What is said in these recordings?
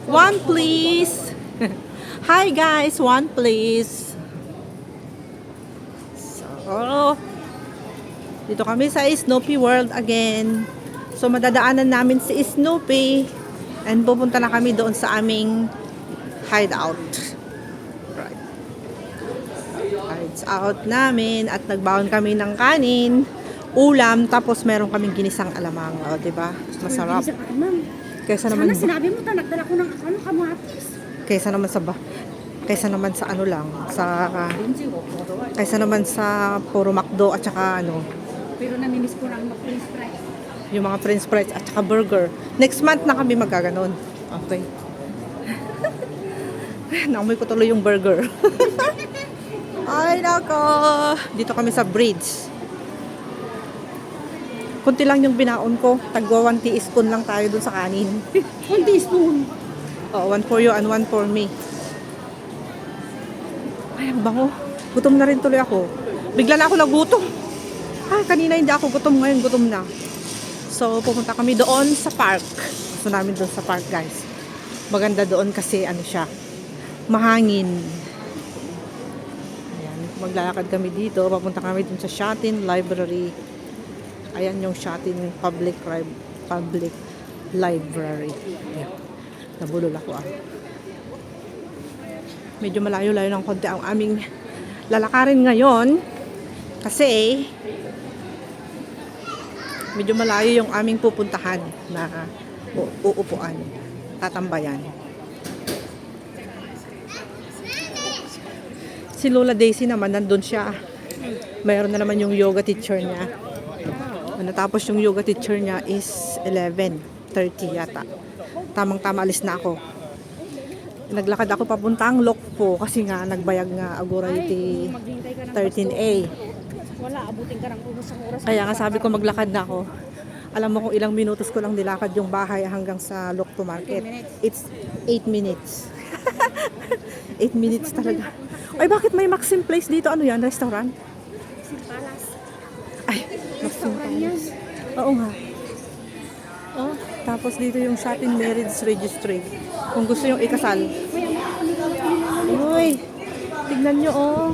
One please. Hi guys, one please. So, dito kami sa Snoopy World again. So madadaanan namin si Snoopy and pupunta na kami doon sa aming hideout. Right. Hideout namin at nagbaon kami ng kanin, ulam, tapos meron kaming ginisang alamang, oh, 'di ba? Masarap. Kaysa naman sinabi mo ta nagdala ko ng kamatis. Kaysa naman sa ano lang, kaysa naman sa puro McDo at saka ano, Pero namimiss ko lang mag-french fries. yung mga french fries at saka burger. Next month na kami magkaganon. Okay. Naamoy ko tuloy yung burger. Ay, nako. Dito kami sa bridge. Kunti lang yung binaon ko. Tagwa 1 teaspoon lang tayo dun sa kanin. 1 teaspoon. Oh, 1 for you and 1 for me. Ay, ang bango. Gutom na rin tuloy ako. Bigla na ako nagutom. Kanina hindi ako gutom, ngayon gutom na. So, pupunta kami doon sa park. Gusto namin doon sa park, guys. Maganda doon kasi ano siya, mahangin. Ayan, maglalakad kami dito. Papunta kami doon sa Shatin Library. Ayan yung Shatin Public Library. Ayan. Nabulol ako Medyo malayo-layo ng konti ang aming lalakarin ngayon kasi medyo malayo yung aming pupuntahan na uupuan, tatambayan. Si Lola Daisy naman nandun siya. Mayroon na naman yung yoga teacher niya. Natapos yung yoga teacher niya is 11:30 yata. Tamang-tama alis na ako. Naglakad ako papuntang Lokpo kasi nga nagbayag nga Agurity 13A. Wala, abutin ka ng isang oras. Kaya nga sabi ko maglakad na ako. Alam mo kung ilang minutos ko lang nilakad yung bahay hanggang sa Lokpo Market. It's 8 minutes. 8 minutes talaga. Ay, bakit may Maxim Place dito? Ano yan? Restaurant? Palas. Ay, Maxim Place. Oo nga. Oh, tapos dito yung Shatin Marriage Registry. Kung gusto yung ikasal. Uy, tignan nyo, oh.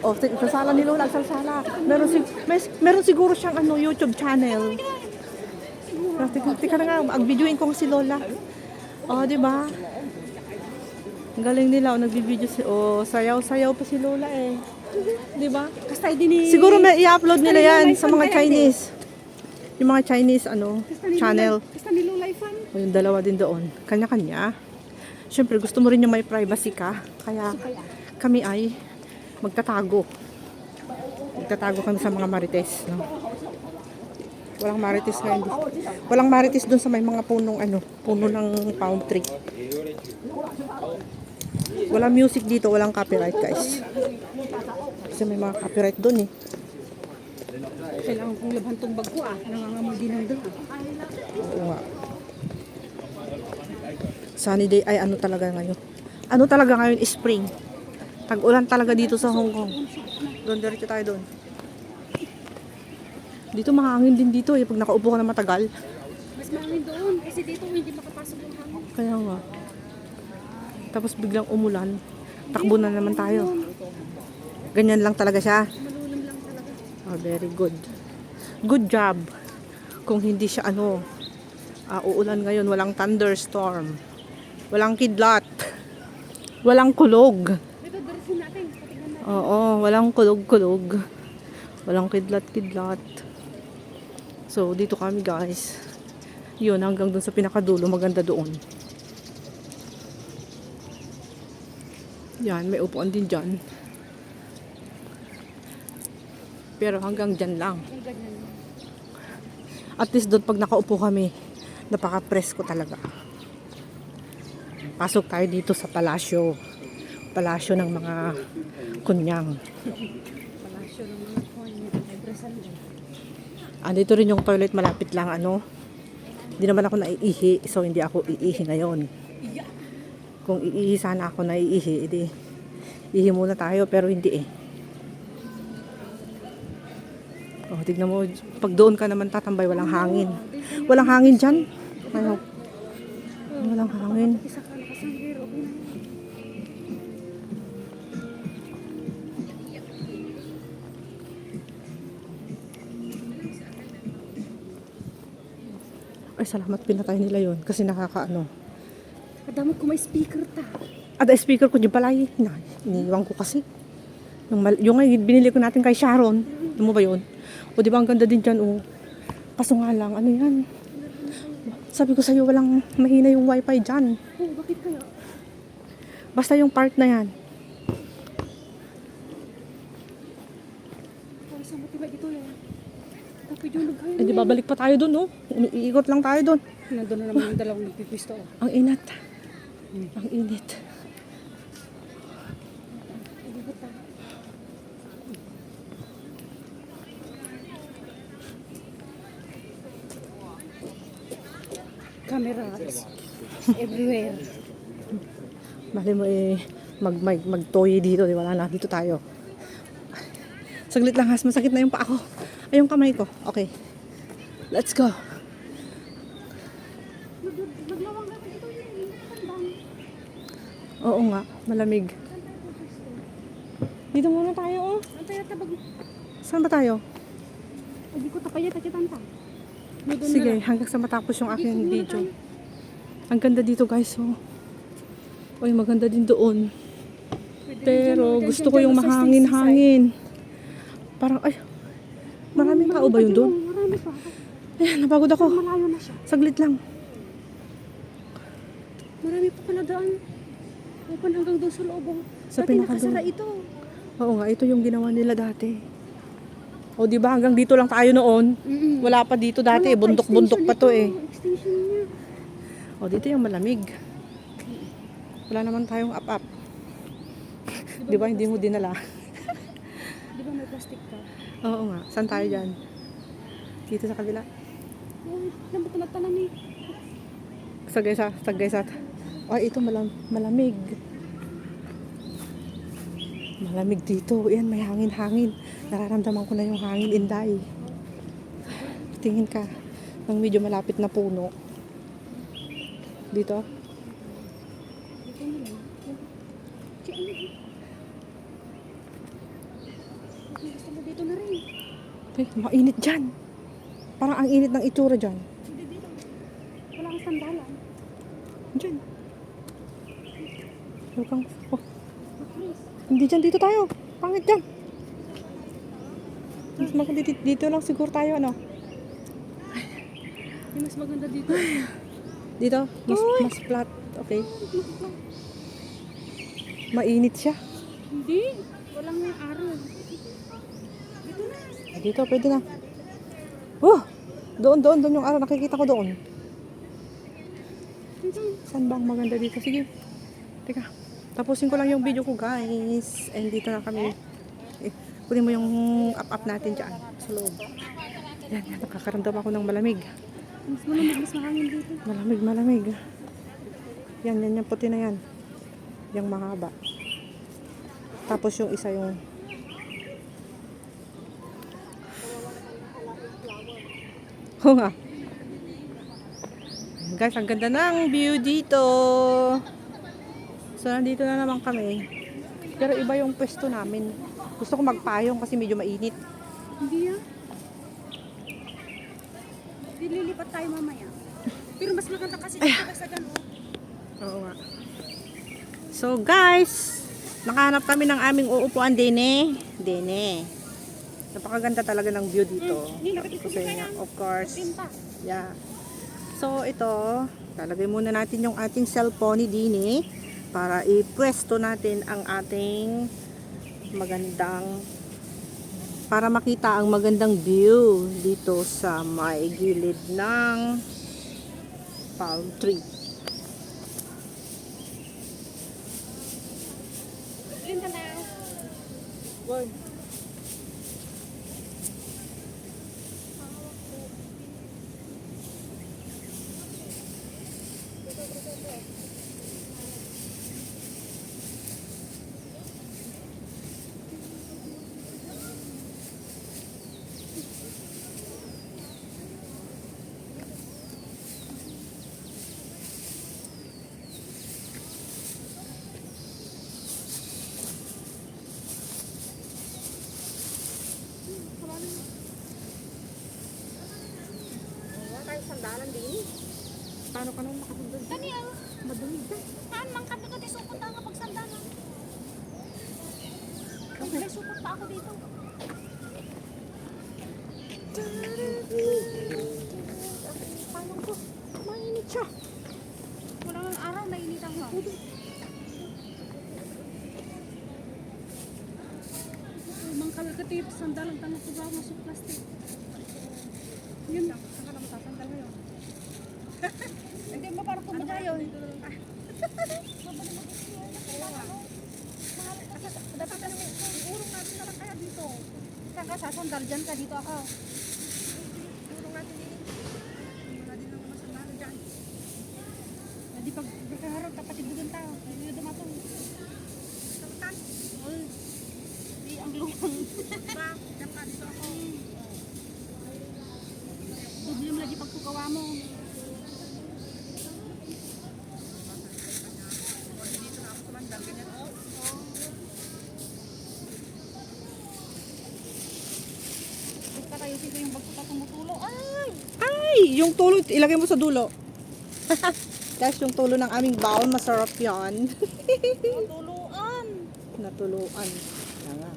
Oh, sasala ni Lola, sasala. Meron siguro siyang ano, YouTube channel. Tika na nga,ag-videoin ko si Lola. Oh, di ba? Ang galing nila, nag-video si sayaw-sayaw pa si Lola eh. Di ba? Siguro may i-upload nila yan sa mga Chinese. Yung mga Chinese channel. Basta ni Lola Ifan. O yung dalawa din doon. Kanya-kanya. Siyempre gusto mo rin yung may privacy ka. Kaya kami ay magtatago. Magtatago kami sa mga marites. No? Walang marites ngayon. Walang marites doon sa may mga punong puno ng palm tree. Walang music dito, walang copyright guys. Kasi may mga copyright doon eh. Kailangan kong labhan tong bag ko nangangamoy din ng doon. Oo nga. Sunny day ay ano talaga ngayon? Ano talaga ngayon? Spring. Tag-ulan talaga dito sa Hong Kong. Doon, diretso tayo doon. Dito mahangin din dito eh pag nakaupo ka na matagal. Mas mahangin doon kasi dito hindi makapasok yung hangin. Kaya nga. Tapos biglang umulan. Takbo na naman tayo. Ganyan lang talaga siya. Malulim lang talaga. Oh, very good. Good job. Kung hindi siya uulan ngayon, walang thunderstorm. Walang kidlat. Walang kulog. Ito, darasin natin. Patignan natin. Oo, walang kulog-kulog. Walang kidlat-kidlat. So, dito kami guys. Yun, hanggang dun sa pinakadulo, maganda doon. Yan, may upuan din dyan. Pero hanggang dyan lang. At least doon pag nakaupo kami, napaka-presko talaga. Pasok tayo dito sa palasyo. Palasyo ng mga kunyang. Palasyo ng mga Dito rin yung toilet malapit lang Hindi naman ako naiihi, so hindi ako iihi ngayon. Kung iihi sana ako naiihi, ihi muna tayo pero hindi eh. Oh, tignan mo, pag doon ka naman tatambay, walang hangin. Walang hangin dyan. Ano? Walang hangin. Isa ka nakasanggir, okay na. Ay, salamat pinatay nila yon kasi nakakaano. Kadamot ko may speaker ta. At speaker ko dyan pala iniiwan ko kasi. Yung binili ko natin kay Sharon. Ano mo ba yun? O di ba ang ganda din dyan oh. Kaso nga lang, ano yan? Sabi ko sa'yo walang mahina yung wifi dyan. Oh, bakit kaya? Basta yung part na yan. Oh, isang motiba dito yan. Tapos yung naghayon. Eh di babalik pa tayo dun oh. Iikot lang tayo dun. Nandun na naman yung dalawang nagpipisto. Ang inat. Ang init. Cameras everywhere. Mali mo magtoy dito. Di wala na. Dito tayo. Saglit lang has. Masakit na yung paa ko. Ay yung kamay ko. Okay. Let's go. Naglawang natin ito yung tandang. Oo nga. Malamig. Dito muna tayo oh. Ang tayo tabag. Saan ba tayo? Hindi ko tapaya tayo tanta. Sige, hanggang sa matapos yung aking video. Ang ganda dito guys, oh. Uy, maganda din doon. Pero gusto ko yung mahangin-hangin. Parang, ay, maraming tao ba yun doon? Marami pa. Ayan, napagod ako. Malayo na siya. Saglit lang. Marami pa pala daan. Open hanggang doon sa loob. Sa Dati pinakadulo. nakasara ito. Oo nga, ito yung ginawa nila dati. O, di ba hanggang dito lang tayo noon? Wala pa dito dati, Wala pa, bundok-bundok pa to eh. Extension niya. O, dito yung malamig. Wala naman tayong up-up. Di ba, hindi mo dinala? Di ba may plastic ka? Oo nga, saan tayo dyan? Dito sa kabila? Oh, lambot na tanan eh. Sagay-sat. Ay, ito malamig. Malamig dito. Yan, may hangin-hangin. Nararamdaman ko na yung hangin, Inday. Tingin ka ng medyo malapit na puno. Dito? Dito na lang. Si ano eh. Gusto mo dito na rin. Ay, mainit dyan. Parang ang init ng itsura dyan. Hindi dito. Wala kang sandalan. Dyan. Lukang, oh, Please. hindi dyan, dito tayo. Pangit dyan. Mas maganda dito lang siguro tayo, ano? Hindi mas maganda dito. Dito, mas flat. Okay. Mainit siya. Hindi. Walang may araw. Dito na. Dito, pwede na. Oh! Doon yung araw. Nakikita ko doon. Saan bang maganda dito? Sige. Teka. Tapusin ko lang yung video ko, guys. And dito na kami. Kunin mo yung up-up natin dyan sa loob. Yan. Nakakaramdam ako ng malamig. Mas malamig, mas mahangin dito. Malamig. Yan, yung puti na yan. Yung mahaba. Tapos yung isa yung... Oo nga. Guys, ang ganda ng view dito. So, nandito na naman kami. Pero iba yung pwesto namin. Gusto ko magpayong kasi medyo mainit. Hindi ah. Lilipat tayo mamaya. Pero mas maganda kasi dito sa gano'n. Oo nga. So guys, nakahanap kami ng aming uupuan Dene. Napakaganda talaga ng view dito. Sabi ko sa inyo, of course. Yeah. So ito, lalagay muna natin yung ating cellphone ni Dine para ipwesto natin ang ating para makita ang magandang view dito sa may gilid ng palm tree. Linda now. paano ka naman makapunta? Daniel, Madumi ka. saan man kami ka disupunta nga pagsandalan? May supot pa ako dito. Paano ko? Mainit siya. Wala nang araw, nainitan nga. Mang kalkatip, sandalan tanong ko ba masuk plastic? Yun lang, saan ka na masasandal ngayon? Hindi mo parang kumagayon. Dapat ka naman, urong natin na lang kaya dito. Saan ka sasandal dyan ka? Dito ako. Urong natin din. Wala din naman masandal dyan. Hindi pag harap, kapatid-dugan tayo. Hindi dumatong. Kapitan? Di ang luwang. Ba, dyan ka dito ako. Problem lagi pagkukawa mo. Dito na ako tumandang ganyan. Basta kayo sito yung bagko ka tumutulo. Ay! Yung tulo, ilagay mo sa dulo. Guys, yung tulo ng aming baon, masarap yan. Tuluan. Natuluan. Yan nga.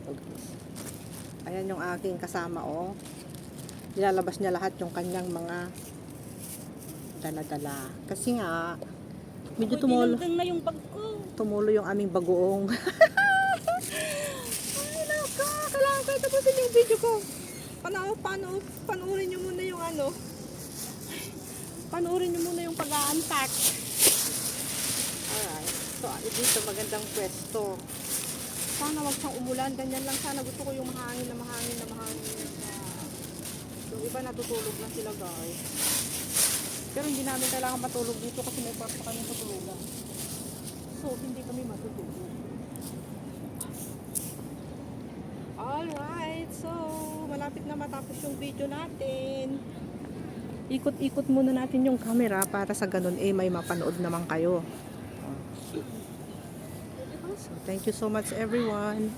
Okay. Ayan yung aking kasama, oh. Nilalabas niya lahat yung kanyang mga dala-dala. Kasi nga, medyo tumulo. Dinagdang na yung bag ko. Tumulo yung aming bagoong. Ay, naka. Kailangan ko tapusin yung video ko. Panoorin nyo muna yung ano. Panoorin nyo muna yung pag-unpack. Alright. So, dito magandang pwesto. Sana wag siyang umulan. Ganyan lang sana. Gusto ko yung mahangin na mahangin na mahangin. Yung iba natutulog na sila, guys. Pero hindi namin kailangan matulog dito kasi may kwarto kami matulugan. So, hindi kami matutulog. Alright. So, malapit na matapos yung video natin. Ikot-ikot muna natin yung camera para sa ganun may mapanood naman kayo. So, thank you so much everyone.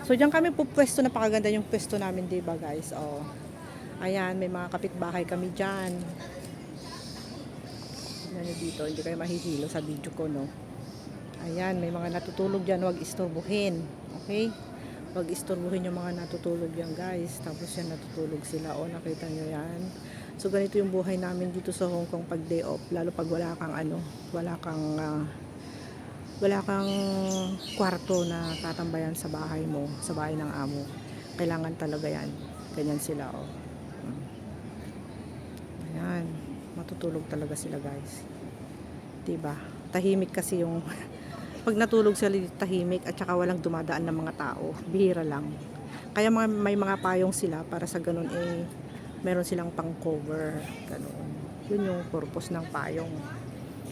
So, diyan kami pupwesto, napakaganda yung pwesto namin, diba guys? Oh. Ayan, may mga kapitbahay kami diyan. Ano dito, hindi kayo mahihilo sa video ko, no? Ayan, may mga natutulog diyan, huwag istorbohin. Okay? Huwag istorbohin yung mga natutulog diyan, guys. Tapos yan, natutulog sila. O, nakita nyo yan. So, ganito yung buhay namin dito sa Hong Kong pag day off. Lalo pag wala kang wala kang kwarto na tatambayan sa bahay mo, sa bahay ng amo. Kailangan talaga yan. Ganyan sila, oh. Ayan. Matutulog talaga sila, guys. Diba? Tahimik kasi yung pag natulog sila, tahimik at saka walang dumadaan ng mga tao. Bihira lang. Kaya may mga payong sila para sa ganun meron silang pang-cover. Ganun. Yun yung purpose ng payong.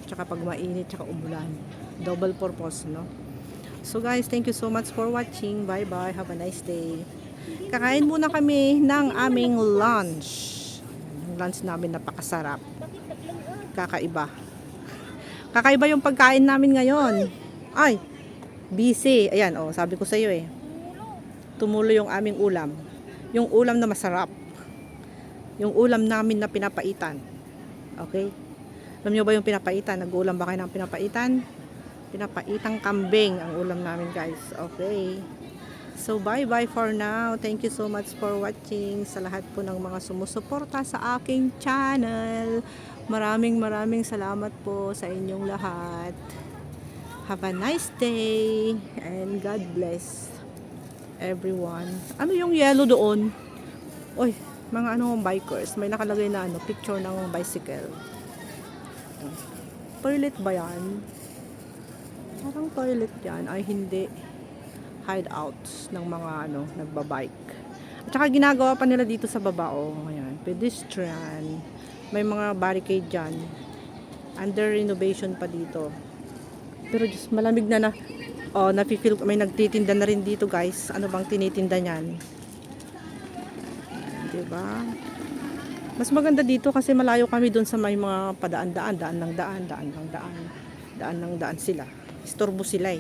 Tsaka pag mainit, tsaka umulan. Double purpose, no? So guys, thank you so much for watching. Bye-bye. Have a nice day. Kakain muna kami ng aming lunch. Yung lunch namin napakasarap. Kakaiba. Kakaiba yung pagkain namin ngayon. Ay, busy. Ayan, oh, sabi ko sa iyo tumulo yung aming ulam. Yung ulam na masarap. Yung ulam namin na pinapaitan. Okay? Alam nyo ba yung pinapaitan? Nag-uulam ba kayo ng pinapaitan? Pinapaitang kambing ang ulam namin, guys. Okay. So, bye-bye for now. Thank you so much for watching. Sa lahat po ng mga sumusuporta sa aking channel. Maraming salamat po sa inyong lahat. Have a nice day. And God bless everyone. Ano yung yellow doon? Oy, mga bikers, may nakalagay na picture ng bicycle. Toilet ba yan? Parang toilet yan. Ay hindi, hideouts ng mga nagbabike. At saka ginagawa pa nila dito sa baba, ayan, pedestrian. May mga barricade dyan. Under renovation pa dito. Pero just malamig na nafe-feel, may nagtitinda na rin dito, guys. Ano bang tinitinda niyan? Diba? Mas maganda dito kasi malayo kami doon sa may mga padaan-daan, daan ng daan sila. Istorbo sila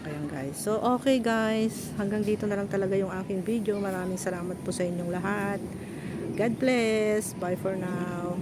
Ayan, guys. So, okay, guys. Hanggang dito na lang talaga yung aking video. Maraming salamat po sa inyong lahat. God bless. Bye for now.